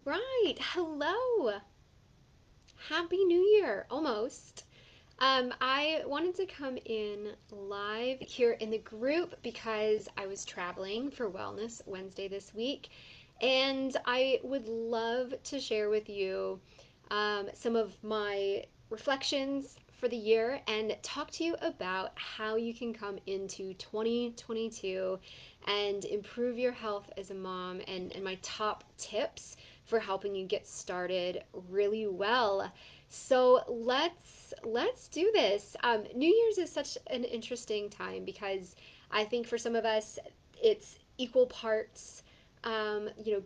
Right. Hello. Happy New Year. Almost. I wanted to come in live here in the group because I was traveling for Wellness Wednesday this week, and I would love to share with you some of my reflections for the year and talk to you about how you can come into 2022 and improve your health as a mom and my top tips for helping you get started really well. So let's do this. New Year's is such an interesting time because I think for some of us it's equal parts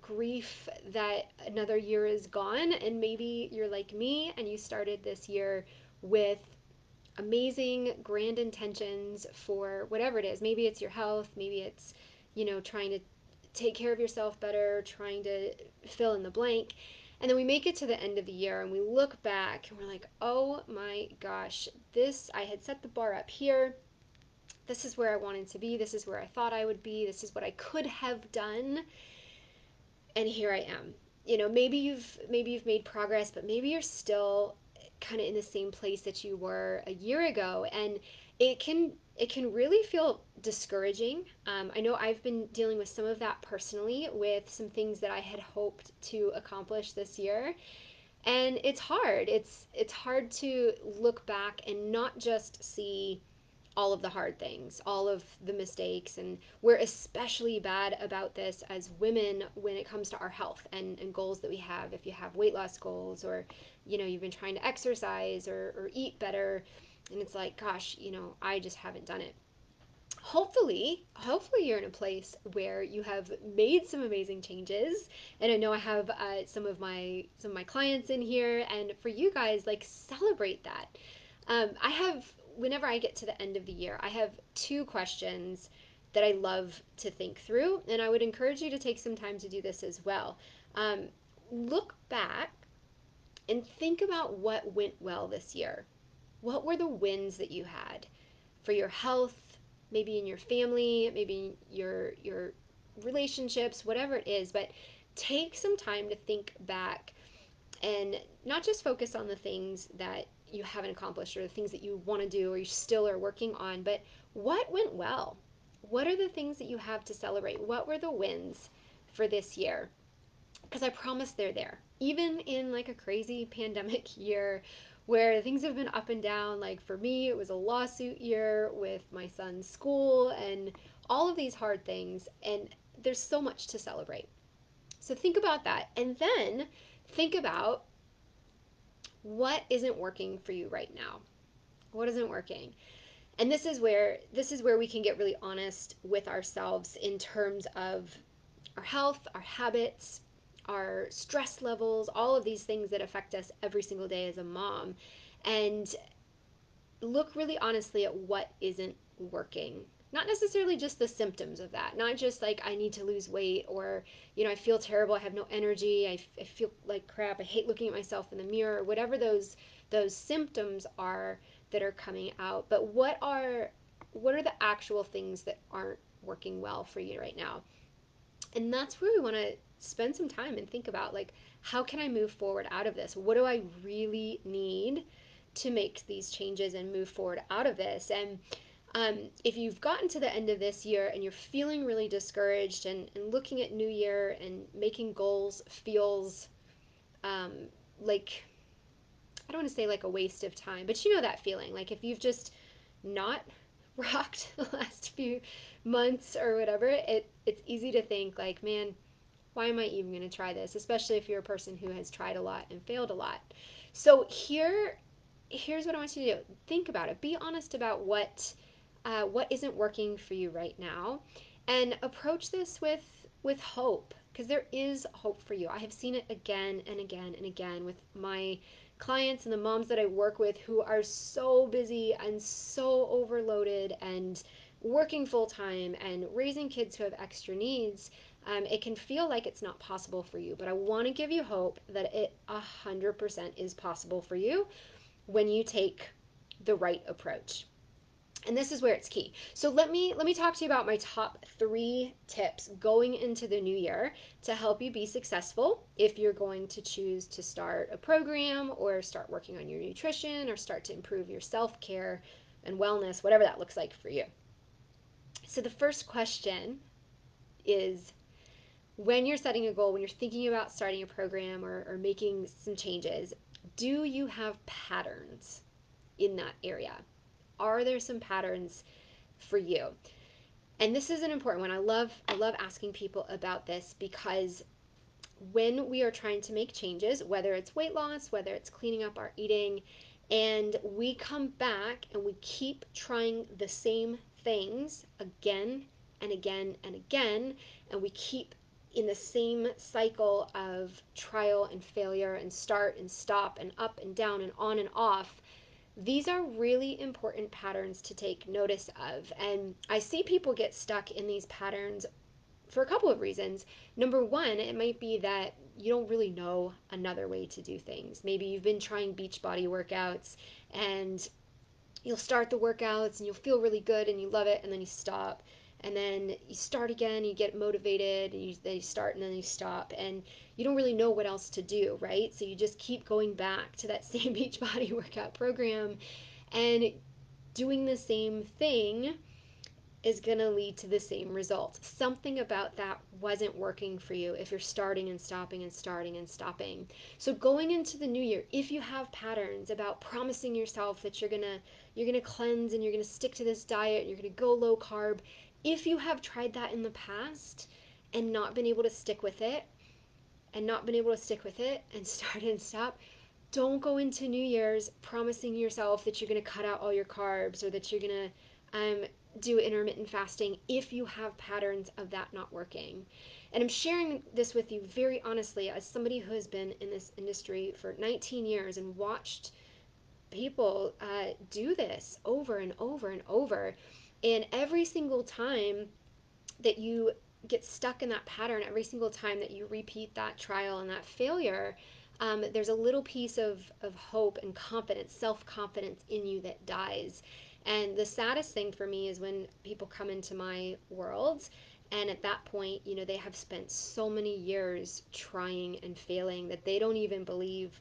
grief that another year is gone, and maybe you're like me and you started this year with amazing grand intentions for whatever it is. Maybe it's your health, maybe it's trying to take care of yourself better, trying to fill in the blank. And then we make it to the end of the year and we look back and we're like, oh my gosh, this, I had set the bar up here. This is where I wanted to be. This is where I thought I would be. This is what I could have done. And here I am. Maybe you've made progress, but maybe you're still kind of in the same place that you were a year ago, and it can really feel discouraging. I know I've been dealing with some of that personally with some things that I had hoped to accomplish this year, and it's hard to look back and not just see all of the hard things, all of the mistakes. And we're especially bad about this as women when it comes to our health and goals that we have. If you have weight loss goals, or you've been trying to exercise or eat better, and it's like, gosh, I just haven't done it. Hopefully you're in a place where you have made some amazing changes. And I know I have some of my clients in here, and for you guys, like, celebrate that. I have, whenever I get to the end of the year, I have two questions that I love to think through, and I would encourage you to take some time to do this as well. Um, Look back and think about what went well this year. What were the wins that you had for your health, maybe in your family, maybe your relationships, whatever it is, but take some time to think back and not just focus on the things that you haven't accomplished or the things that you want to do or you still are working on, but what went well? What are the things that you have to celebrate? What were the wins for this year? Because I promise they're there. Even in like a crazy pandemic year where things have been up and down, like for me, it was a lawsuit year with my son's school and all of these hard things, and there's so much to celebrate. So think about that, and then think about what isn't working for you right now. What isn't working? And this is where we can get really honest with ourselves in terms of our health, our habits, our stress levels, all of these things that affect us every single day as a mom, and look really honestly at what isn't working. Not necessarily just the symptoms of that, not just like I need to lose weight, or I feel terrible, I have no energy, I feel like crap, I hate looking at myself in the mirror, whatever those symptoms are that are coming out. But what are the actual things that aren't working well for you right now? And that's where we want to spend some time and think about, like, how can I move forward out of this? What do I really need to make these changes and move forward out of this? And if you've gotten to the end of this year and you're feeling really discouraged, and looking at new year and making goals feels um, like, I don't want to say like a waste of time, but you know that feeling. Like if you've just not rocked the last few months or whatever, it's easy to think like, man, why am I even going to try this? Especially if you're a person who has tried a lot and failed a lot. So here's what I want you to do. Think about it. Be honest about what isn't working for you right now, and approach this with hope, because there is hope for you. I have seen it again and again and again with my clients and the moms that I work with who are so busy and so overloaded and working full time and raising kids who have extra needs. It can feel like it's not possible for you, but I want to give you hope that it 100% is possible for you when you take the right approach. And this is where it's key. So let me talk to you about my top 3 tips going into the new year to help you be successful if you're going to choose to start a program or start working on your nutrition or start to improve your self-care and wellness, whatever that looks like for you. So the first question is, when you're setting a goal, when you're thinking about starting a program or making some changes, do you have patterns in that area? Are there some patterns for you? And this is an important one. I love asking people about this, because when we are trying to make changes, whether it's weight loss, whether it's cleaning up our eating, and we come back and we keep trying the same things again and again and again, and we keep in the same cycle of trial and failure and start and stop and up and down and on and off, these are really important patterns to take notice of. And I see people get stuck in these patterns for a couple of reasons. Number one, it might be that you don't really know another way to do things. Maybe you've been trying Beachbody workouts, and you'll start the workouts and you'll feel really good and you love it, and then you stop, and then you start again, you get motivated, and then you start, and then you stop, and you don't really know what else to do, right? So you just keep going back to that same Beachbody workout program, and doing the same thing is going to lead to the same result. Something about that wasn't working for you if you're starting and stopping and starting and stopping. So going into the new year, if you have patterns about promising yourself that you're going to cleanse and you're going to stick to this diet, you're going to go low carb, if you have tried that in the past and not been able to stick with it and start and stop, don't go into New Year's promising yourself that you're going to cut out all your carbs, or that you're going to do intermittent fasting if you have patterns of that not working. And I'm sharing this with you very honestly as somebody who has been in this industry for 19 years and watched people do this over and over and over. And every single time that you get stuck in that pattern, every single time that you repeat that trial and that failure, there's a little piece of hope and confidence, self-confidence in you that dies. And the saddest thing for me is when people come into my world, and at that point, they have spent so many years trying and failing that they don't even believe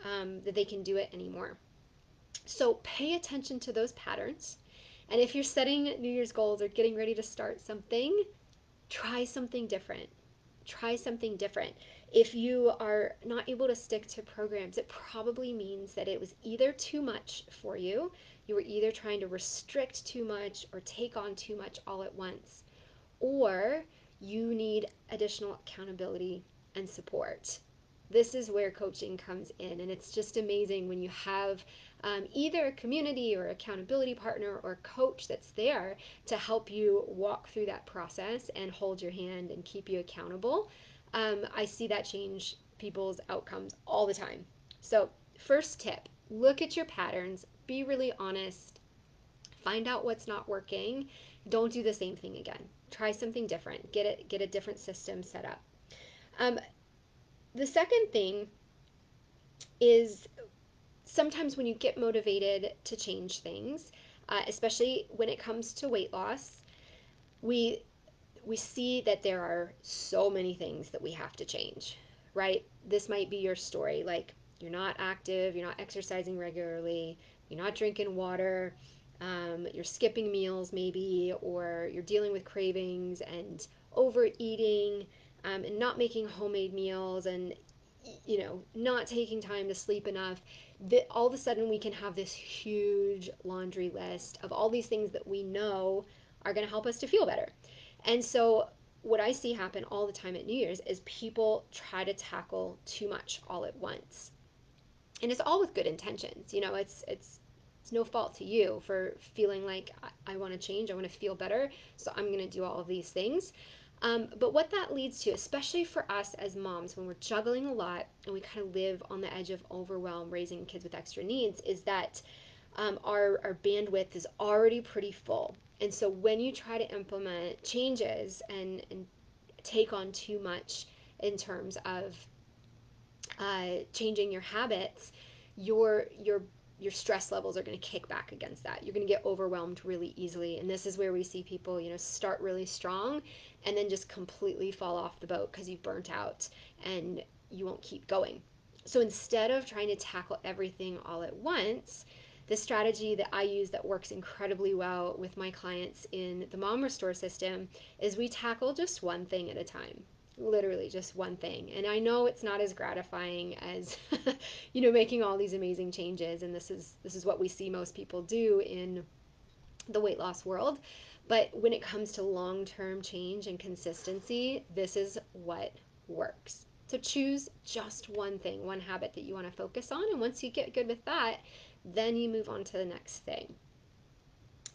that they can do it anymore. So pay attention to those patterns. And if you're setting New Year's goals or getting ready to start something, try something different. Try something different. If you are not able to stick to programs, it probably means that it was either too much for you, you were either trying to restrict too much or take on too much all at once, or you need additional accountability and support. This is where coaching comes in, and it's just amazing when you have either a community or accountability partner or coach that's there to help you walk through that process and hold your hand and keep you accountable. I see that change people's outcomes all the time. So, first tip, look at your patterns, be really honest, find out what's not working. Don't do the same thing again. Try something different. Get a different system set up. Um, the second thing is, sometimes when you get motivated to change things, especially when it comes to weight loss, we we see that there are so many things that we have to change, right? This might be your story. Like, you're not active, you're not exercising regularly, you're not drinking water, you're skipping meals maybe, or you're dealing with cravings and overeating, and not making homemade meals, and not taking time to sleep enough. That all of a sudden we can have this huge laundry list of all these things that we know are going to help us to feel better. And so what I see happen all the time at New Year's is people try to tackle too much all at once. And it's all with good intentions. It's no fault to you for feeling like, I want to change, I want to feel better, so I'm going to do all of these things. But what that leads to, especially for us as moms, when we're juggling a lot and we kind of live on the edge of overwhelm raising kids with extra needs, is that our bandwidth is already pretty full. And so when you try to implement changes and take on too much in terms of changing your habits, your your stress levels are going to kick back against that. You're going to get overwhelmed really easily. And this is where we see people, start really strong and then just completely fall off the boat because you've burnt out and you won't keep going. So instead of trying to tackle everything all at once, the strategy that I use that works incredibly well with my clients in the Mom Restore system is we tackle just one thing at a time. Literally just one thing. And I know it's not as gratifying as making all these amazing changes, and this is what we see most people do in the weight loss world. But when it comes to long-term change and consistency, this is what works. So choose just one thing, one habit that you want to focus on. And once you get good with that, then you move on to the next thing.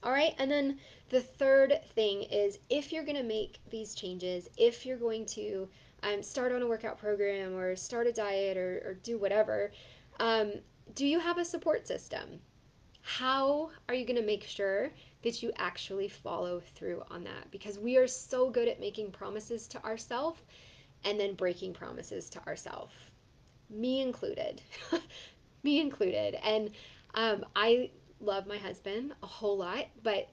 All right. And then the third thing is if you're going to make these changes, if you're going to start on a workout program or start a diet or do whatever, um, do you have a support system? How are you going to make sure that you actually follow through on that? Because we are so good at making promises to ourselves and then breaking promises to ourselves, me included. Me included. And I love my husband a whole lot, but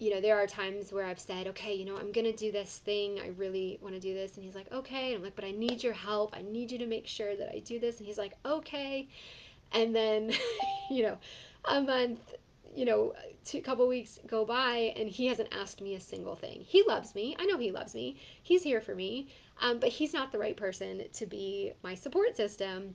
there are times where I've said, okay, I'm going to do this thing. I really want to do this. And he's like, okay. And I'm like, but I need your help. I need you to make sure that I do this. And he's like, okay. And then, you know, a month, a couple weeks go by and he hasn't asked me a single thing. He loves me. I know he loves me. He's here for me. But he's not the right person to be my support system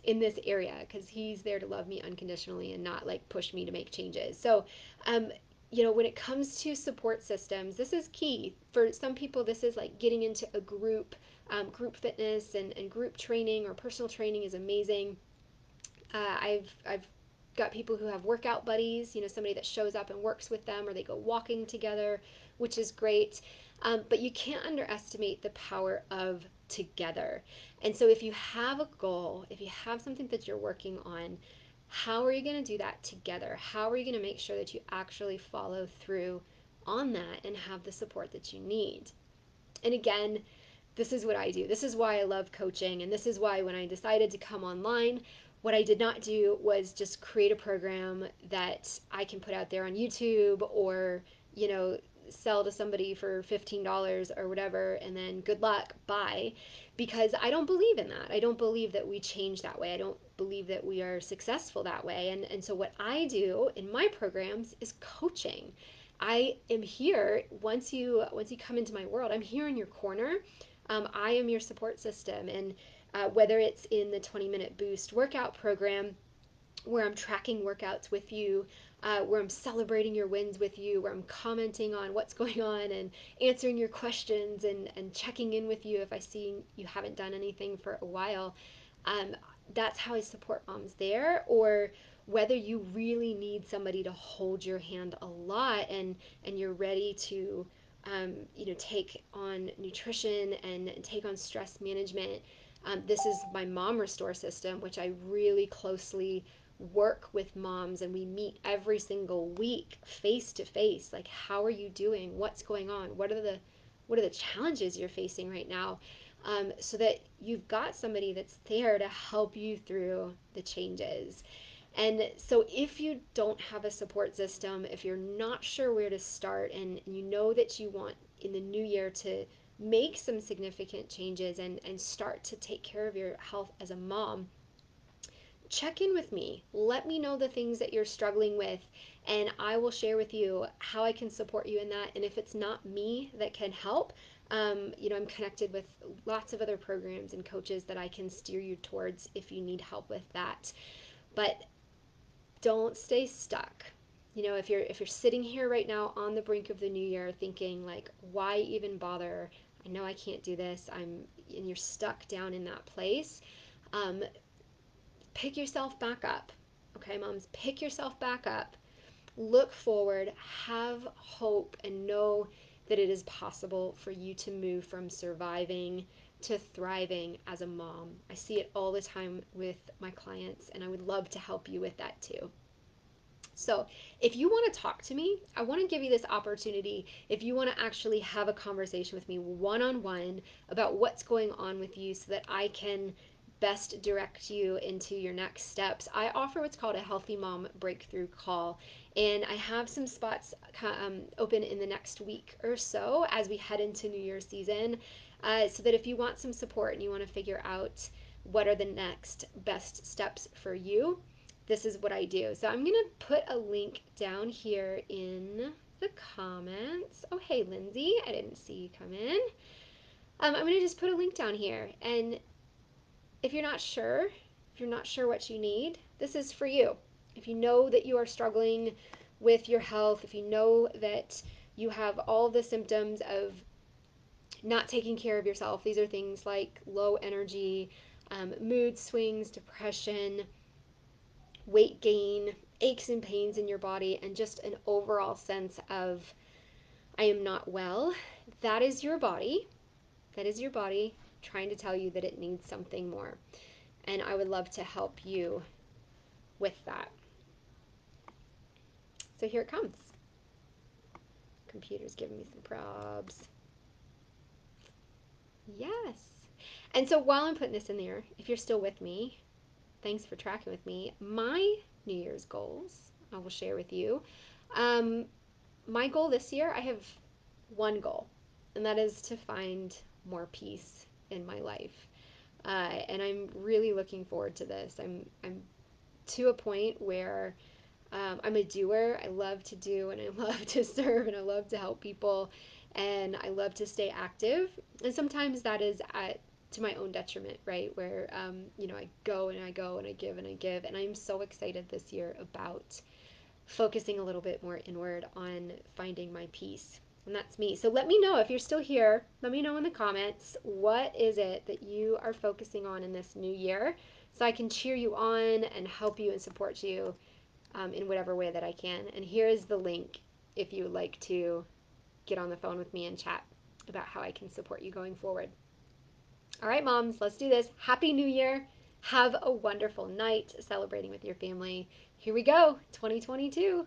in this area because he's there to love me unconditionally and not like push me to make changes. So, um, when it comes to support systems, this is key. For some people, this is like getting into a group fitness and group training or personal training is amazing. I've got people who have workout buddies, somebody that shows up and works with them, or they go walking together, which is great. But you can't underestimate the power of together. And so if you have a goal, if you have something that you're working on, how are you going to do that together? How are you going to make sure that you actually follow through on that and have the support that you need? And again, this is what I do. This is why I love coaching. And this is why when I decided to come online, what I did not do was just create a program that I can put out there on YouTube or, sell to somebody for $15 or whatever, and then good luck, bye. Because I don't believe in that. I don't believe that we change that way. I don't believe that we are successful that way. And so what I do in my programs is coaching. I am here once you come into my world. I'm here in your corner. I am your support system, and whether it's in the 20-minute boost workout program where I'm tracking workouts with you, where I'm celebrating your wins with you, where I'm commenting on what's going on and answering your questions and checking in with you if I see you haven't done anything for a while. Um, that's how I support moms there. Or whether you really need somebody to hold your hand a lot and you're ready to take on nutrition and take on stress management. This is my Mom Restore system, which I really closely work with moms, and we meet every single week face to face. Like, how are you doing? What's going on? What are the challenges you're facing right now? So that you've got somebody that's there to help you through the changes. And so, if you don't have a support system, if you're not sure where to start, and you know that you want in the new year to make some significant changes and start to take care of your health as a mom, check in with me. Let me know the things that you're struggling with, and I will share with you how I can support you in that. And if it's not me that can help, I'm connected with lots of other programs and coaches that I can steer you towards if you need help with that. But don't stay stuck. If you're sitting here right now on the brink of the new year thinking like, why even bother? I know I can't do this. And you're stuck down in that place. Um, Pick yourself back up. Okay, moms, pick yourself back up. Look forward, have hope, and know that it is possible for you to move from surviving to thriving as a mom. I see it all the time with my clients, and I would love to help you with that too. So, if you want to talk to me, I want to give you this opportunity. If you want to actually have a conversation with me one on one about what's going on with you so that I can best direct you into your next steps, I offer what's called a Healthy Mom Breakthrough Call. And I have some spots open in the next week or so as we head into New Year's season. So that if you want some support and you want to figure out what are the next best steps for you, this is what I do. So I'm going to put a link down here in the comments. Oh, hey, Lindsay. I didn't see you come in. I'm going to just put a link down here. And if you're not sure, if you're not sure what you need, this is for you. If you know that you are struggling with your health, if you know that you have all the symptoms of not taking care of yourself, these are things like low energy, mood swings, depression, weight gain, aches and pains in your body, and just an overall sense of I am not well. That is your body. That is your body trying to tell you that it needs something more. And I would love to help you with that. So here it comes. Computer's giving me some probs. Yes. And so while I'm putting this in there, if you're still with me, thanks for tracking with me. My New Year's goals, I will share with you. My goal this year, I have one goal, and that is to find more peace in my life. And I'm really looking forward to this. I'm to a point where I'm a doer. I love to do and I love to serve and I love to help people and I love to stay active. And sometimes that is to my own detriment, right? Where, I go and I go and I give and I give. And I'm so excited this year about focusing a little bit more inward on finding my peace. And that's me. So let me know if you're still here. Let me know in the comments what is it that you are focusing on in this new year so I can cheer you on and help you and support you in whatever way that I can. And here is the link if you would like to get on the phone with me and chat about how I can support you going forward. All right, moms, let's do this. Happy New Year. Have a wonderful night celebrating with your family. Here we go, 2022.